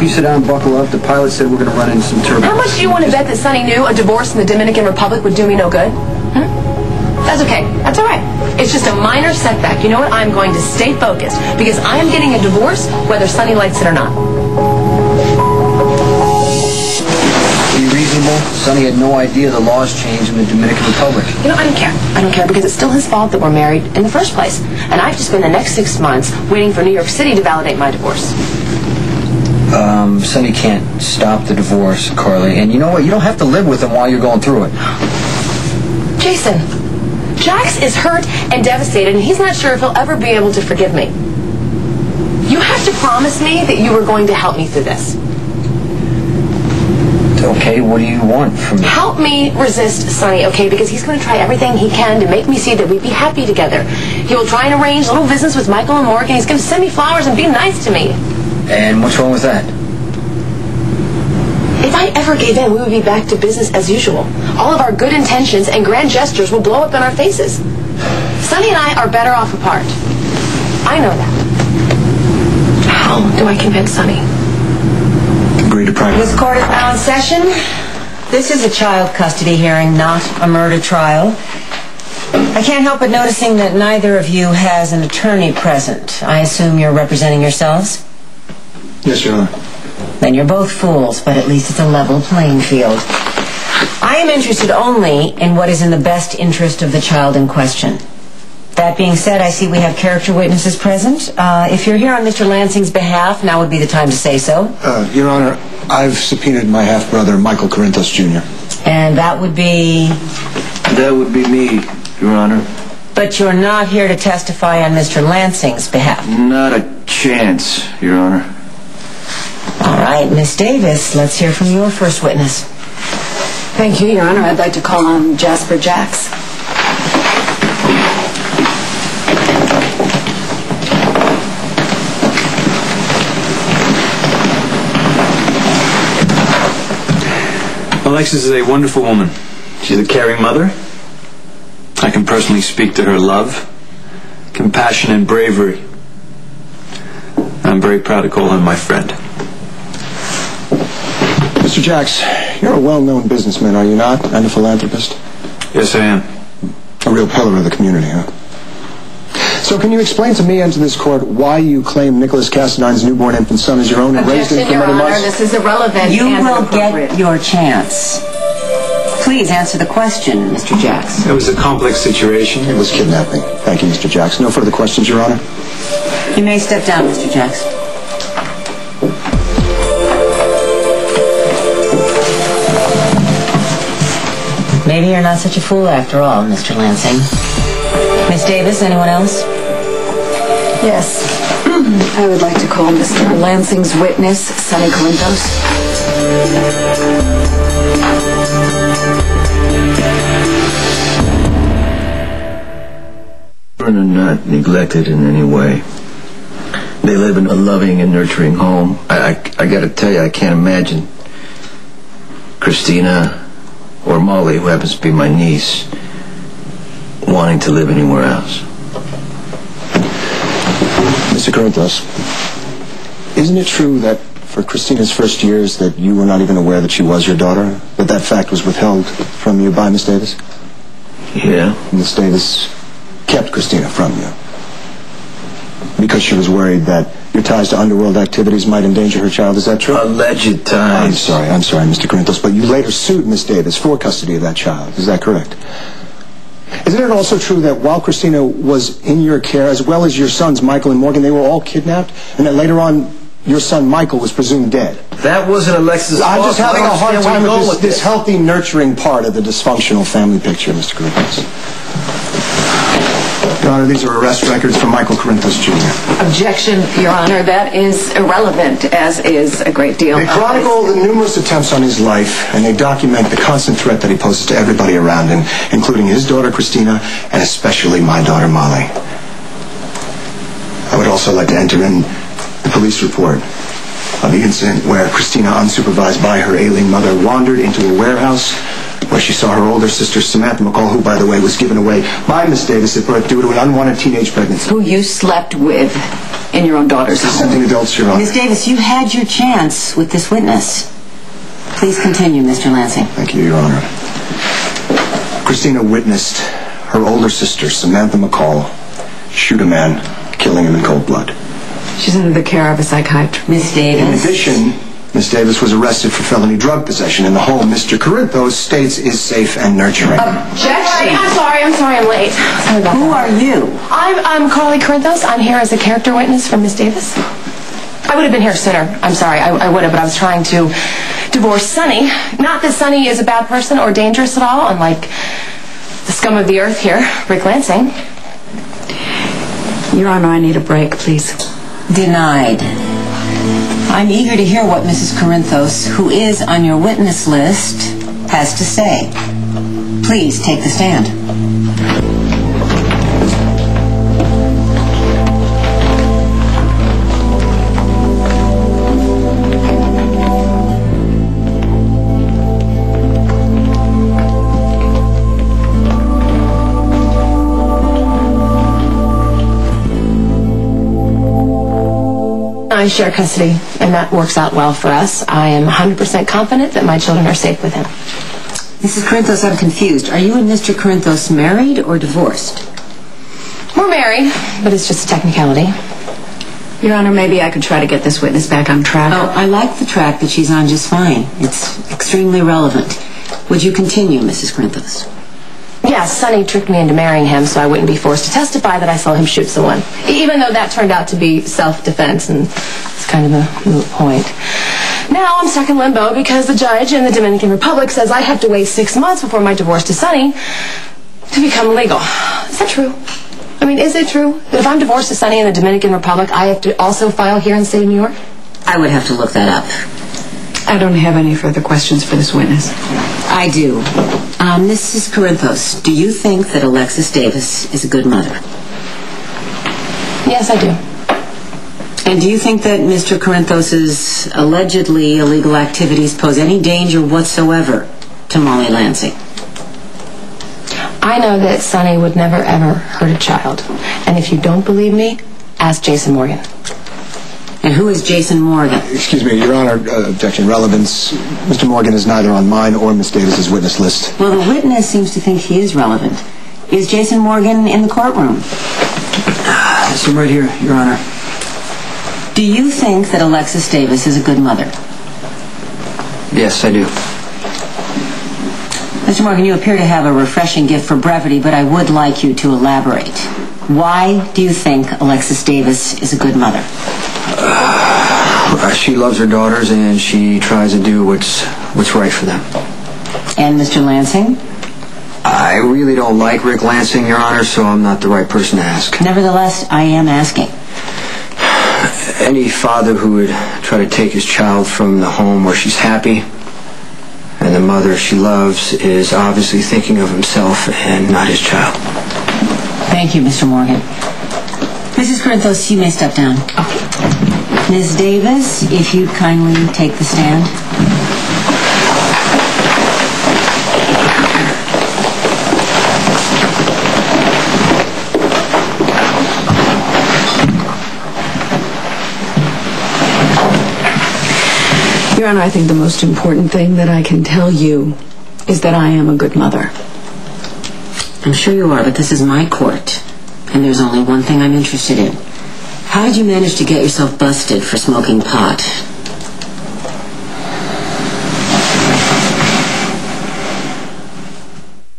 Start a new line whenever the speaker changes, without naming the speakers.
Please sit down and buckle up. The pilot said we're going to run into some turbulence.
How much do you want to bet that Sonny knew a divorce in the Dominican Republic would do me no good? That's okay. That's all right. It's just a minor setback. You know what? I'm going to stay focused because I am getting a divorce whether Sonny likes it or not.
Be reasonable. Sonny had no idea the laws changed in the Dominican Republic.
You know, I don't care. I don't care because it's still his fault that we're married in the first place. And I have to spend the next 6 months waiting for New York City to validate my divorce.
Sonny can't stop the divorce, Carly. And you know what? You don't have to live with him while you're going through it.
Jason, Jax is hurt and devastated, and he's not sure if he'll ever be able to forgive me. You have to promise me that you are going to help me through this.
Okay, what do you want from me?
Help me resist Sonny, okay? Because he's going to try everything he can to make me see that we'd be happy together. He will try and arrange little visits with Michael and Morgan. He's going to send me flowers and be nice to me.
And what's wrong with that?
If I ever gave in, we would be back to business as usual. All of our good intentions and grand gestures will blow up in our faces. Sonny and I are better off apart. I know that. How do I convince Sonny?
Agree to private.
This court is now in session. This is a child custody hearing, not a murder trial. I can't help but noticing that neither of you has an attorney present. I assume you're representing yourselves?
Yes, Your Honor.
Then you're both fools, but at least it's a level playing field. I am interested only in what is in the best interest of the child in question. That being said, I see we have character witnesses present. If you're here on Mr. Lansing's behalf, now would be the time to say so.
Your Honor, I've subpoenaed my half-brother, Michael Corinthos, Jr.
And that would be?
That would be me, Your Honor.
But you're not here to testify on Mr. Lansing's behalf.
Not a chance, Your Honor.
All right, Miss Davis, let's hear from your first witness.
Thank you, Your Honor. I'd like to call on Jasper Jax.
Alexis is a wonderful woman. She's a caring mother. I can personally speak to her love, compassion, and bravery. I'm very proud to call her my friend.
Mr. Jax, you're a well-known businessman, are you not? And a philanthropist?
Yes, I am.
A real pillar of the community, huh? So can you explain to me and to this court why you claim Nicholas Cassadine's newborn infant son is your own and raised him for many months?
This is irrelevant.
You will get your chance. Please answer the question, Mr. Jax.
It was a complex situation.
It was kidnapping. Thank you, Mr. Jax. No further questions, Your Honor?
You may step down, Mr. Jax. Maybe you're not such a fool after all, Mr. Lansing. Miss Davis, anyone else?
Yes. I would like to call Mr. Lansing's witness, Sonny Corinthos.
Children are not neglected in any way. They live in a loving and nurturing home. I gotta tell you, I can't imagine Christina or Molly, who happens to be my niece, wanting to live anywhere else.
Mr. Corinthos, isn't it true that for Christina's first years that you were not even aware that she was your daughter? That that fact was withheld from you by Miss Davis?
Yeah?
Miss Davis kept Christina from you because she was worried that your ties to underworld activities might endanger her child. Is that true?
Alleged ties.
I'm sorry, Mr. Corinthos, but you later sued Miss Davis for custody of that child. Is that correct? Isn't it also true that while Christina was in your care, as well as your sons, Michael and Morgan, they were all kidnapped, and that later on your son Michael was presumed dead?
That wasn't Alexis' fault.
I'm just having a hard time with
with
this healthy, nurturing part of the dysfunctional family picture, Mr. Corinthos. Your Honor, these are arrest records for Michael Corinthos, Jr.
Objection, Your Honor. That is irrelevant, as is a great deal.
They chronicle the numerous attempts on his life, and they document the constant threat that he poses to everybody around him, including his daughter, Christina, and especially my daughter, Molly. I would also like to enter in the police report of the incident where Christina, unsupervised by her ailing mother, wandered into a warehouse where she saw her older sister, Samantha McCall, who, by the way, was given away by Miss Davis at birth due to an unwanted teenage pregnancy.
Who you slept with. in your own daughter's home.
Dissenting adults, Your Honor.
Miss Davis, you had your chance with this witness. Please continue, Mr. Lansing.
Thank you, Your Honor. Christina witnessed her older sister, Samantha McCall, shoot a man, killing him in cold blood.
She's under the care of a psychiatrist.
Miss
In
Davis.
addition, Miss Davis was arrested for felony drug possession in the home Mr. Corinthos states is safe and nurturing.
Objection! I'm sorry, I'm late. Sorry about
Who
that.
are you?
I'm Carly Corinthos. I'm here as a character witness for Miss Davis. I would have been here sooner. I'm sorry, I would have, but I was trying to divorce Sonny. Not that Sonny is a bad person or dangerous at all, unlike the scum of the earth here, Rick Lansing.
Your Honor, I need a break, please.
Denied. I'm eager to hear what Mrs. Corinthos, who is on your witness list, has to say. Please take the stand.
I share custody, and that works out well for us. I am 100% confident that my children are safe with him.
Mrs. Corinthos, I'm confused. Are you and Mr. Corinthos married or divorced?
We're married, but it's just a technicality.
Your Honor, maybe I could try to get this witness back on track.
Oh, I like the track that she's on just fine. It's extremely relevant. Would you continue, Mrs. Corinthos?
Yes, Sonny tricked me into marrying him so I wouldn't be forced to testify that I saw him shoot someone, even though that turned out to be self-defense, and it's kind of a moot point. Now I'm stuck in limbo because the judge in the Dominican Republic says I have to wait 6 months before my divorce to Sonny to become legal. Is that true? I mean, is it true that if I'm divorced to Sonny in the Dominican Republic, I have to also file here in the state of New York?
I would have to look that up.
I don't have any further questions for this witness.
I do. Mrs. Corinthos, do you think that Alexis Davis is a good mother?
Yes, I do.
And do you think that Mr. Corinthos's allegedly illegal activities pose any danger whatsoever to Molly Lansing?
I know that Sonny would never ever hurt a child. And if you don't believe me, ask Jason Morgan.
And who is Jason Morgan?
Excuse me, Your Honor, objection, relevance. Mr. Morgan is neither on mine or Miss Davis's witness list.
Well, the witness seems to think he is relevant. Is Jason Morgan in the courtroom?
Yes, I'm right here, Your Honor.
Do you think that Alexis Davis is a good mother?
Yes, I do.
Mr. Morgan, you appear to have a refreshing gift for brevity, but I would like you to elaborate. Why do you think Alexis Davis is a good mother?
She loves her daughters and she tries to do what's right for them.
And Mr. Lansing?
I really don't like Rick Lansing, Your Honor, so I'm not the right person to ask.
Nevertheless, I am asking.
Any father who would try to take his child from the home where she's happy and the mother she loves is obviously thinking of himself and not his child.
Thank you, Mr. Morgan. Mrs. Corinthos, you may step down. Ms. Davis, if you'd kindly take the stand.
Your Honor, I think the most important thing that I can tell you is that I am a good mother.
I'm sure you are, but this is my court, and there's only one thing I'm interested in. How did you manage to get yourself busted for smoking pot?